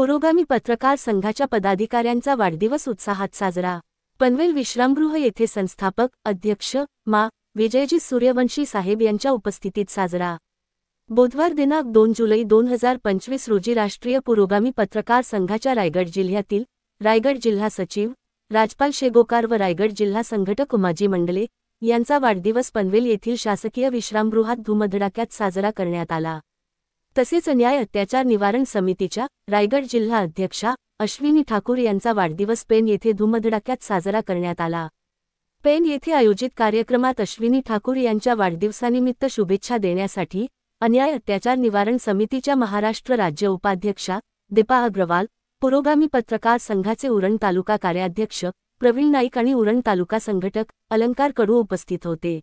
पुरोगामी पत्रकार संघाच्या पदाधिकाऱ्यांचा वाढदिवस उत्साहात साजरा। पनवेल विश्रामगृह येथे संस्थापक अध्यक्ष मा. विजयजी सूर्यवंशी साहेब यांच्या उपस्थितीत साजरा। बुधवार दिनांक 2 जुलै 2025 रोजी राष्ट्रीय पुरोगामी पत्रकार संघाच्या रायगड जिल्ह्यातील रायगड जिल्हा सचिव राजपाल शेगोकार व रायगड जिल्हा संघटक उमाजी मंडले यांचा वाढदिवस पनवेल येथील शासकीय विश्रामगृहात धूमधडाक्यात साजरा करण्यात आला। तसेच न्याय अत्याचार निवारण समितीच्या रायगड जिल्हा अध्यक्षा अश्विनी ठाकूर यांचा वाढदिवस पेण येथे धूमधडाक्यात साजरा करण्यात आला। पेण येथे आयोजित कार्यक्रमात अश्विनी ठाकूर यांच्या वाढदिवसानिमित्त शुभेच्छा देण्यासाठी अन्याय अत्याचार निवारण समितीच्या महाराष्ट्र राज्य उपाध्यक्षा दीपा अग्रवाल, पुरोगामी पत्रकार संघाचे उरण तालुका कार्याध्यक्ष प्रवीण नाईक आणि उरण तालुका संघटक अलंकार कडू उपस्थित होते।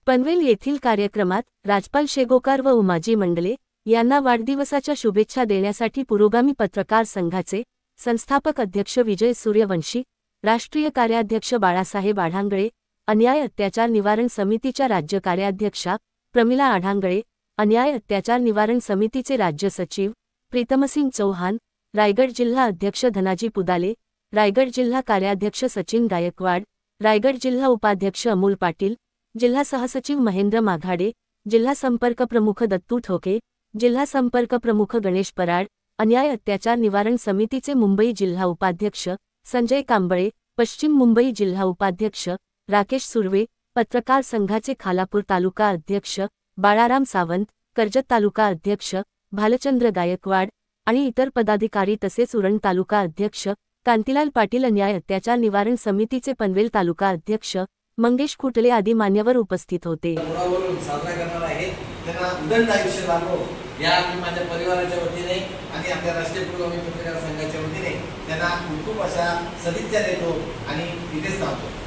पनवेल येथील कार्यक्रमात राजपाल शेगोकार व उमाजी मंडले यांना वाढदिवसाच्या शुभेच्छा देण्यासाठी पुरोगामी पत्रकार संघाचे संस्थापक अध्यक्ष विजय सूर्यवंशी, राष्ट्रीय कार्याध्यक्ष बाळासाहेब आढांगळे, अन्याय अत्याचार निवारण समितीच्या राज्य कार्याध्यक्षा प्रमिला आढांगळे, अन्याय अत्याचार निवारण समितीचे राज्य सचिव प्रीतमसिंग चौहान, रायगड जिल्हा अध्यक्ष धनाजी पुदाले, रायगड जिल्हा कार्याध्यक्ष सचिन गायकवाड, रायगड जिल्हा उपाध्यक्ष अमोल पाटील, जिल्हा सहसचिव महेंद्र माघाडे, जिल्हा संपर्क प्रमुख दत्तू ठोके, जिल्हा संपर्क प्रमुख गणेश पराड, अन्याय अत्याचार निवारण समितीचे मुंबई जिल्हा उपाध्यक्ष संजय कांबळे, पश्चिम मुंबई जिल्हा उपाध्यक्ष राकेश सुर्वे, पत्रकार संघाचे खालापूर तालुका अध्यक्ष बाळाराम सावंत, कर्जत तालुका अध्यक्ष भालचंद्र गायकवाड आणि इतर पदाधिकारी तसेच उरण तालुका अध्यक्ष कांतीलाल पाटील, अन्याय अत्याचार निवारण समितीचे पनवेल तालुका अध्यक्ष मंगेश खुटले आदी मान्यवर उपस्थित होते। त्यांना उदंड आयुष्य लाभो या माझ्या परिवाराच्या वतीने आणि आपल्या राष्ट्रीय पुरोगामी पत्रकार संघाच्या वतीने त्यांना खूप अशा सदिच्छा देतो आणि इथेच थांबतो।